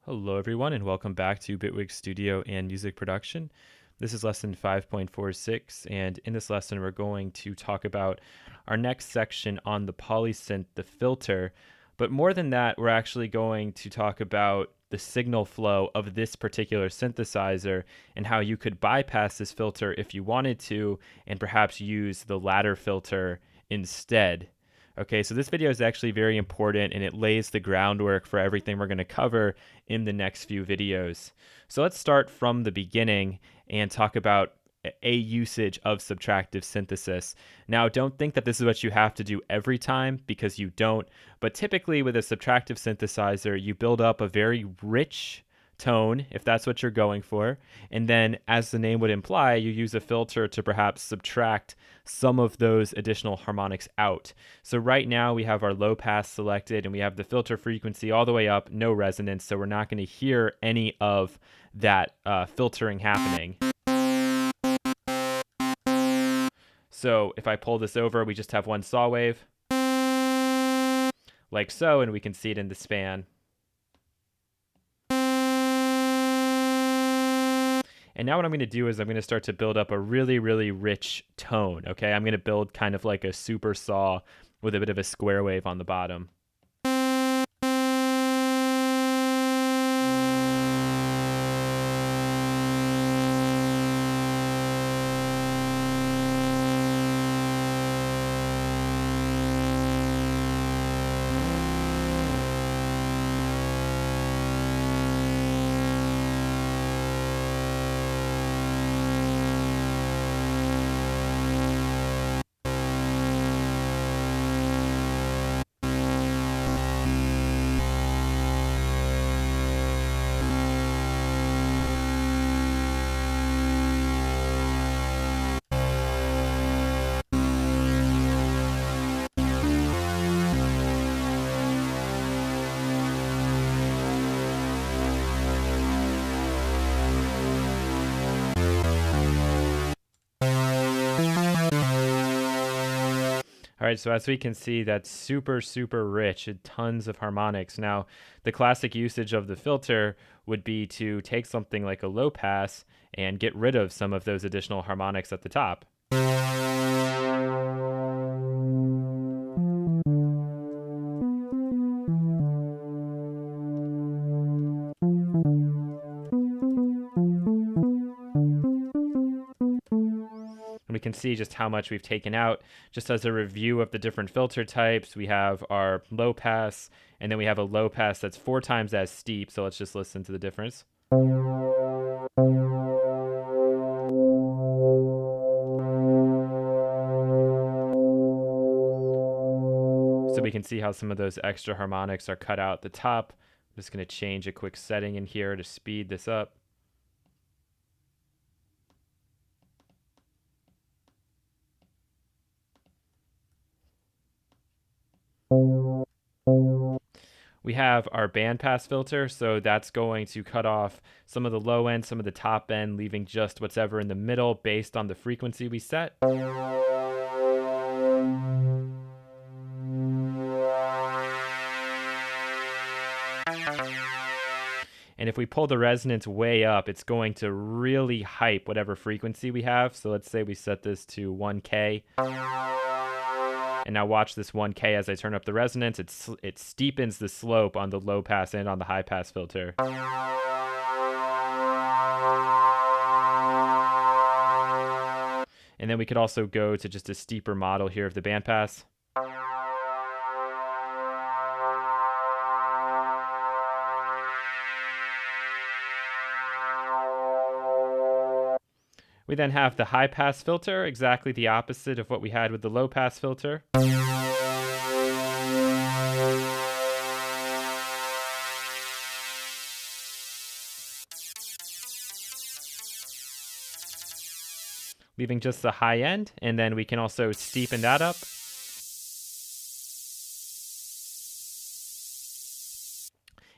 Hello everyone and welcome back to Bitwig Studio and Music Production. This is lesson 5.46, and in this lesson we're going to talk about our next section on the polysynth, the filter. But more than that, we're actually going to talk about the signal flow of this particular synthesizer and how you could bypass this filter if you wanted to and perhaps use the ladder filter instead. Okay, so this video is actually very important and it lays the groundwork for everything we're going to cover in the next few videos. So let's start from the beginning and talk about a usage of subtractive synthesis. Now, don't think that this is what you have to do every time, because you don't, but typically with a subtractive synthesizer, you build up a very rich tone, if that's what you're going for, and then, as the name would imply, you use a filter to perhaps subtract some of those additional harmonics out. So right now we have our low pass selected and we have the filter frequency all the way up, no resonance, so we're not going to hear any of that filtering happening. So if I pull this over, we just have one saw wave, like so, and we can see it in the span. And now what I'm going to do is I'm going to start to build up a really, really rich tone, okay? I'm going to build kind of like a super saw with a bit of a square wave on the bottom. All right, so as we can see, that's super, super rich, tons of harmonics. Now, the classic usage of the filter would be to take something like a low pass and get rid of some of those additional harmonics at the top. We can see just how much we've taken out. Just as a review of the different filter types, we have our low pass, and then we have a low pass that's 4 times as steep. So let's just listen to the difference. So we can see how some of those extra harmonics are cut out at the top. I'm just going to change a quick setting in here to speed this up. We have our bandpass filter, so that's going to cut off some of the low end, some of the top end, leaving just whatever in the middle based on the frequency we set. And if we pull the resonance way up, it's going to really hype whatever frequency we have. So let's say we set this to 1K. And now watch this 1K as I turn up the resonance. It steepens the slope on the low pass and on the high pass filter. And then we could also go to just a steeper model here of the bandpass. We then have the high pass filter, exactly the opposite of what we had with the low pass filter. Leaving just the high end, and then we can also steepen that up.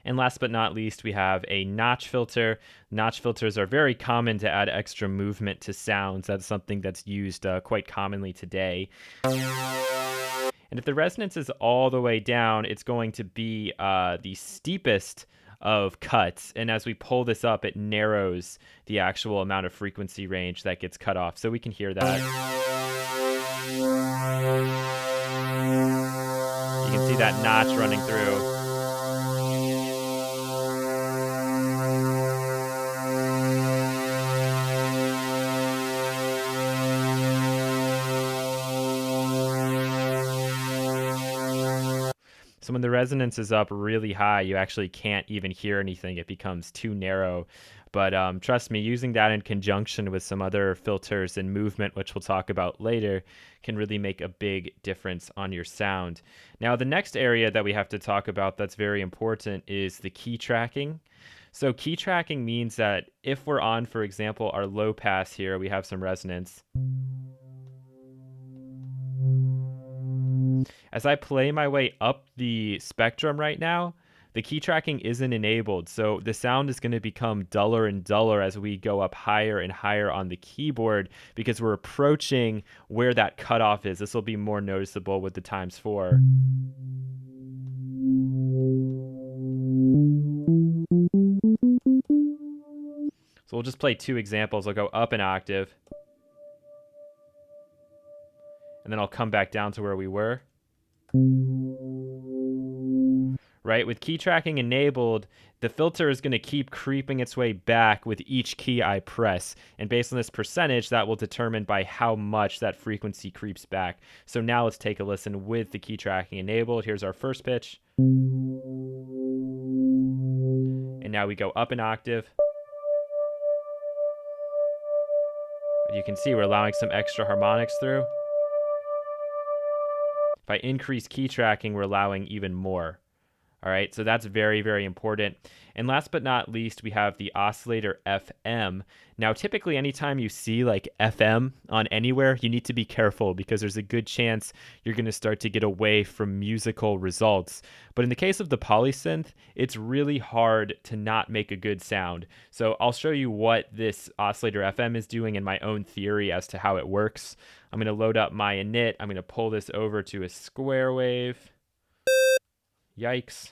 And last but not least, we have a notch filter. Notch filters are very common to add extra movement to sounds. That's something that's used quite commonly today. And if the resonance is all the way down, it's going to be the steepest of cuts. And as we pull this up, it narrows the actual amount of frequency range that gets cut off. So we can hear that. You can see that notch running through. So when the resonance is up really high, you actually can't even hear anything. It becomes too narrow. But trust me, using that in conjunction with some other filters and movement, which we'll talk about later, can really make a big difference on your sound. Now, the next area that we have to talk about that's very important is the key tracking. So key tracking means that if we're on, for example, our low pass here, we have some resonance. As I play my way up the spectrum right now, the key tracking isn't enabled. So the sound is going to become duller and duller as we go up higher and higher on the keyboard because we're approaching where that cutoff is. This will be more noticeable with the ×4. So we'll just play 2 examples. I'll go up an octave, and then I'll come back down to where we were. Right, with key tracking enabled, the filter is going to keep creeping its way back with each key I press. And based on this percentage, that will determine by how much that frequency creeps back. So now let's take a listen with the key tracking enabled. Here's our first pitch. And now we go up an octave. You can see we're allowing some extra harmonics through. If I increase key tracking, we're allowing even more. All right, so that's very, very important. And last but not least, we have the Oscillator FM. Now, typically, anytime you see like FM on anywhere, you need to be careful because there's a good chance you're going to start to get away from musical results. But in the case of the Polysynth, it's really hard to not make a good sound. So I'll show you what this Oscillator FM is doing in my own theory as to how it works. I'm going to load up my init. I'm going to pull this over to a square wave. Yikes.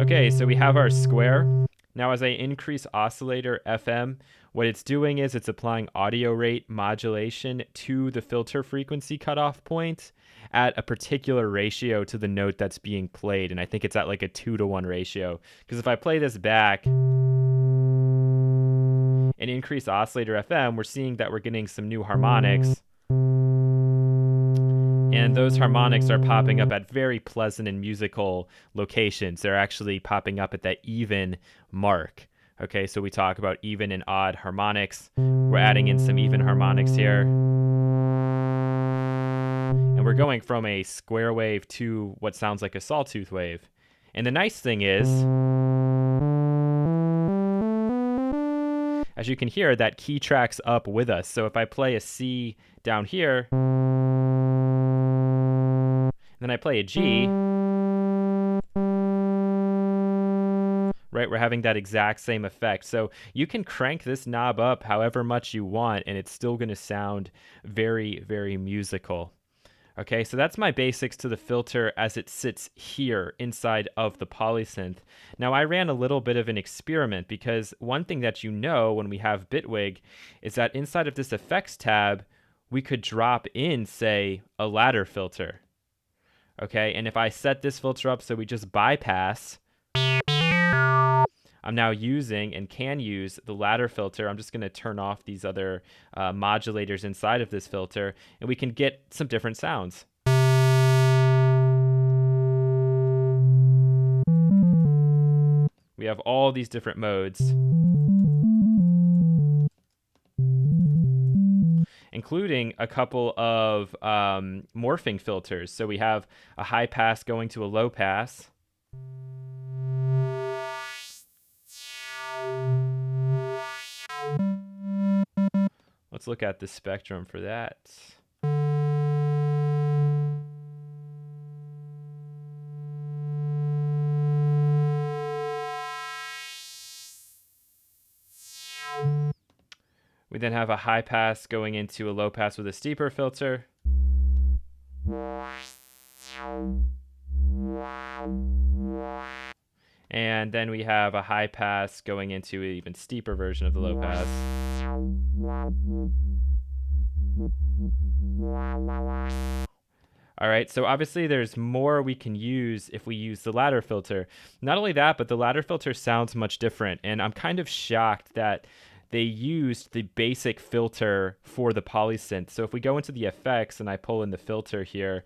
Okay, so we have our square. Now as I increase Oscillator FM, what it's doing is it's applying audio rate modulation to the filter frequency cutoff point at a particular ratio to the note that's being played. And I think it's at like a 2-to-1 ratio. Because if I play this back and increase Oscillator FM, we're seeing that we're getting some new harmonics. And those harmonics are popping up at very pleasant and musical locations. They're actually popping up at that even mark. Okay, so we talk about even and odd harmonics. We're adding in some even harmonics here. And we're going from a square wave to what sounds like a sawtooth wave. And the nice thing is, as you can hear, that key tracks up with us. So if I play a C down here, then I play a G, right? We're having that exact same effect. So you can crank this knob up however much you want, and it's still going to sound very, very musical. Okay, so that's my basics to the filter as it sits here inside of the Polysynth. Now, I ran a little bit of an experiment because one thing that you know when we have Bitwig is that inside of this effects tab, we could drop in, say, a ladder filter. Okay, and if I set this filter up so we just bypass, I'm now using and can use the ladder filter. I'm just going to turn off these other modulators inside of this filter, and we can get some different sounds. We have all these different modes, including a couple of morphing filters. So we have a high pass going to a low pass. Let's look at the spectrum for that. We then have a high pass going into a low pass with a steeper filter. And then we have a high pass going into an even steeper version of the low pass. All right, so obviously there's more we can use if we use the ladder filter. Not only that, but the ladder filter sounds much different, and I'm kind of shocked that they used the basic filter for the polysynth. So if we go into the effects and I pull in the filter here,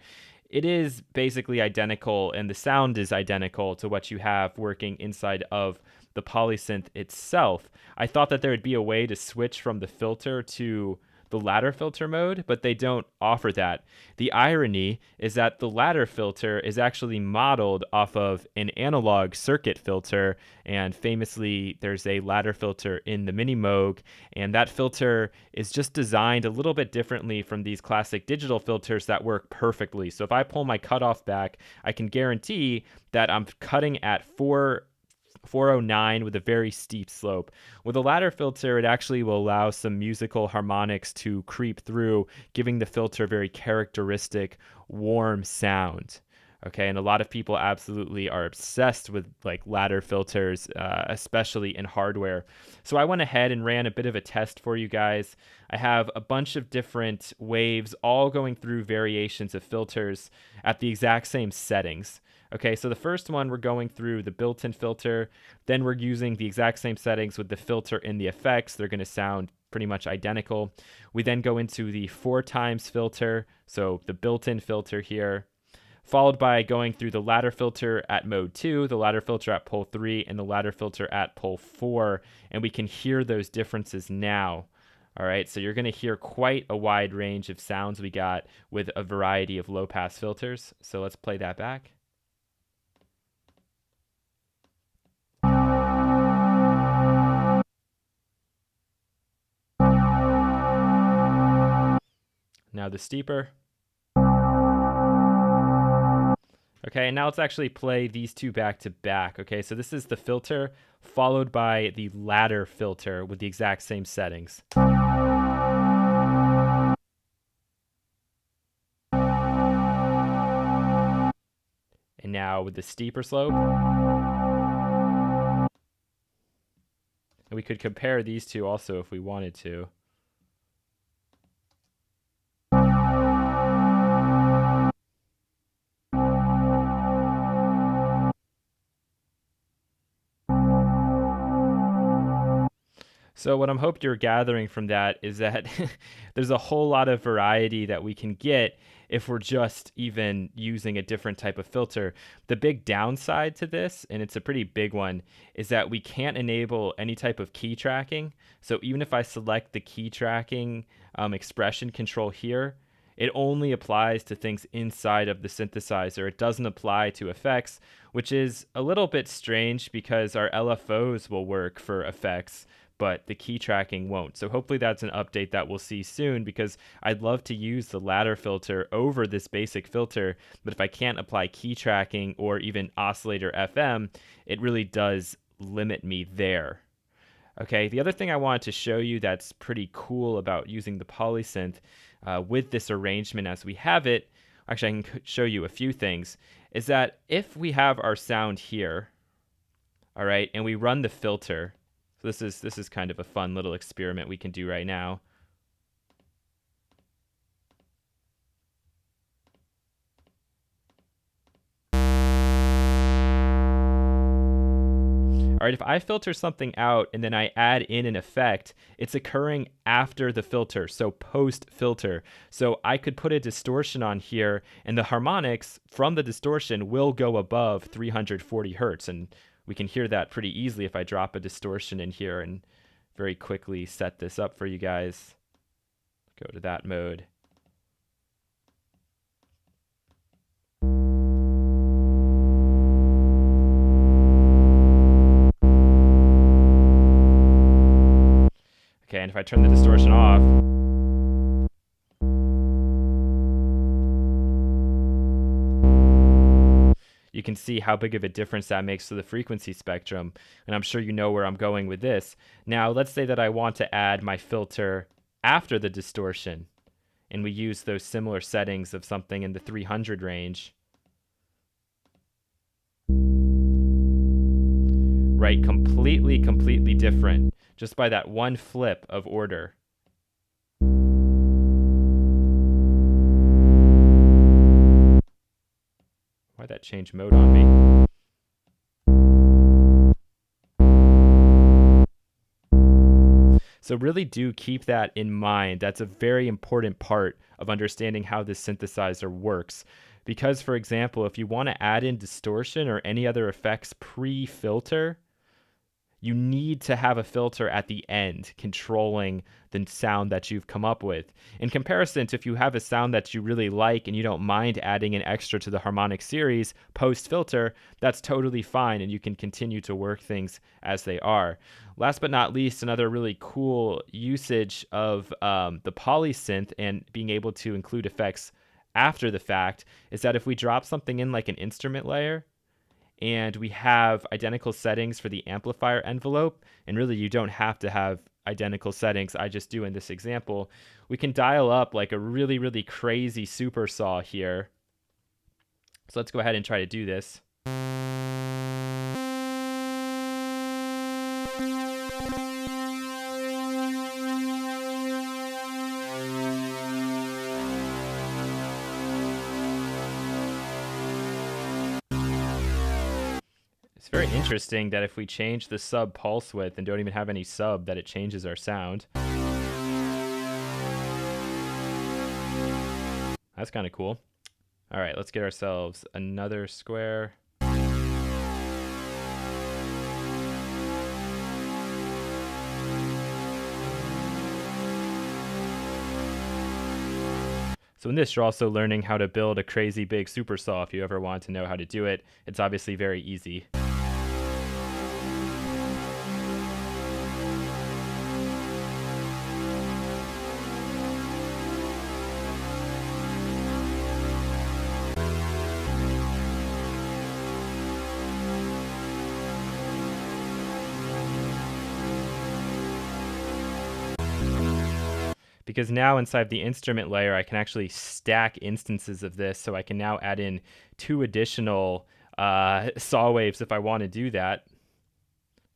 it is basically identical, and the sound is identical to what you have working inside of the polysynth itself. I thought that there would be a way to switch from the filter to the ladder filter mode, but they don't offer that. The irony is that the ladder filter is actually modeled off of an analog circuit filter, and famously there's a ladder filter in the Mini Moog, and that filter is just designed a little bit differently from these classic digital filters that work perfectly. So if I pull my cutoff back, I can guarantee that I'm cutting at 409 with a very steep slope. With a ladder filter, it actually will allow some musical harmonics to creep through, giving the filter a very characteristic warm sound. Okay, and a lot of people absolutely are obsessed with like ladder filters, especially in hardware. So I went ahead and ran a bit of a test for you guys. I have a bunch of different waves all going through variations of filters at the exact same settings. Okay, so the first one, we're going through the built-in filter. Then we're using the exact same settings with the filter in the effects. They're going to sound pretty much identical. We then go into the 4x filter, so the built-in filter here, followed by going through the ladder filter at mode 2, the ladder filter at pole 3, and the ladder filter at pole 4, and we can hear those differences now. All right, so you're going to hear quite a wide range of sounds we got with a variety of low-pass filters. So let's play that back. Now the steeper. Okay, and now let's actually play these two back to back. Okay, so this is the filter followed by the ladder filter with the exact same settings. And now with the steeper slope. And we could compare these two also if we wanted to. So what I'm hoping you're gathering from that is that there's a whole lot of variety that we can get if we're just even using a different type of filter. The big downside to this, and it's a pretty big one, is that we can't enable any type of key tracking. So even if I select the key tracking expression control here, it only applies to things inside of the synthesizer. It doesn't apply to effects, which is a little bit strange because our LFOs will work for effects, but the key tracking won't. So hopefully that's an update that we'll see soon, because I'd love to use the ladder filter over this basic filter, but if I can't apply key tracking or even Oscillator FM, it really does limit me there. Okay, the other thing I wanted to show you that's pretty cool about using the Polysynth with this arrangement as we have it, actually I can show you a few things, is that if we have our sound here, all right, and we run the filter, so this is kind of a fun little experiment we can do right now. All right, if I filter something out and then I add in an effect, it's occurring after the filter, so post-filter. So I could put a distortion on here, and the harmonics from the distortion will go above 340 hertz, and we can hear that pretty easily if I drop a distortion in here and very quickly set this up for you guys. Go to that mode. Okay, and if I turn the distortion off, you can see how big of a difference that makes to the frequency spectrum, and I'm sure you know where I'm going with this. Now, let's say that I want to add my filter after the distortion, and we use those similar settings of something in the 300 range. right? Completely different just by that one flip of order. Why'd that change mode on me? So really do keep that in mind. That's a very important part of understanding how this synthesizer works. Because, for example, if you want to add in distortion or any other effects pre-filter, you need to have a filter at the end controlling the sound that you've come up with. In comparison to if you have a sound that you really like and you don't mind adding an extra to the harmonic series post-filter, that's totally fine and you can continue to work things as they are. Last but not least, another really cool usage of the Polysynth and being able to include effects after the fact is that if we drop something in like an instrument layer, and we have identical settings for the amplifier envelope, and really you don't have to have identical settings, I just do in this example, we can dial up like a really crazy super saw here. So let's go ahead and try to do this. It's very interesting that if we change the sub pulse width and don't even have any sub, that it changes our sound. That's kind of cool. All right, let's get ourselves another square. So in this, you're also learning how to build a crazy big super saw if you ever want to know how to do it. It's obviously very easy. Because now inside the instrument layer, I can actually stack instances of this, so I can now add in 2 additional saw waves if I want to do that.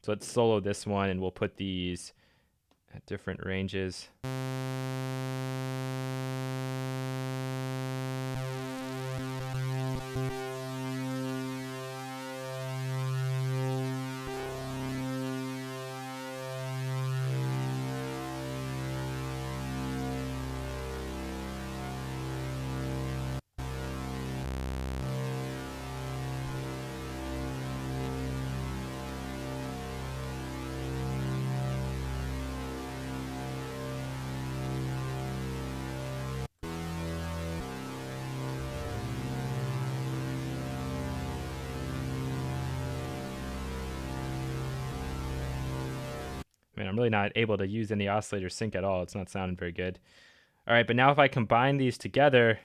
So let's solo this one, and we'll put these at different ranges. Man, I'm really not able to use any oscillator sync at all. It's not sounding very good. All right, but now if I combine these together,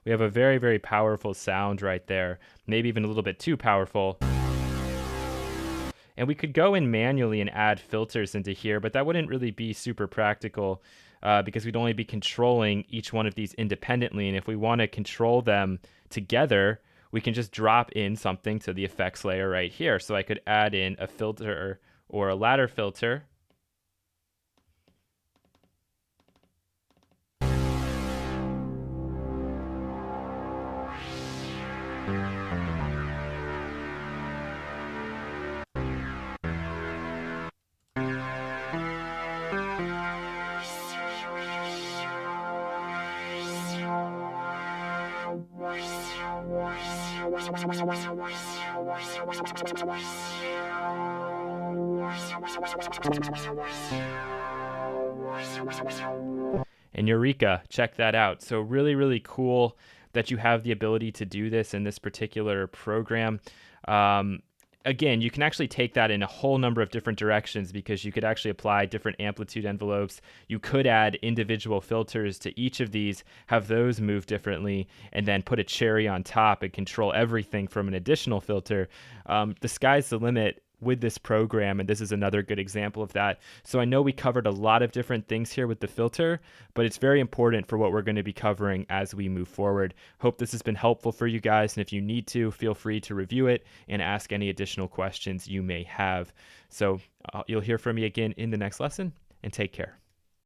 we have a very powerful sound right there. Maybe even a little bit too powerful. And we could go in manually and add filters into here, but that wouldn't really be super practical because we'd only be controlling each one of these independently. And if we want to control them together, we can just drop in something to the effects layer right here. So I could add in a filter or a ladder filter. And Eureka, check that out. So really cool that you have the ability to do this in this particular program. Again, you can actually take that in a whole number of different directions because you could actually apply different amplitude envelopes. You could add individual filters to each of these, have those move differently, and then put a cherry on top and control everything from an additional filter. The sky's the limit with this program, and this is another good example of that. So I know we covered a lot of different things here with the filter, but it's very important for what we're going to be covering as we move forward. Hope this has been helpful for you guys, and if you need to, feel free to review it and ask any additional questions you may have. So you'll hear from me again in the next lesson, and take care.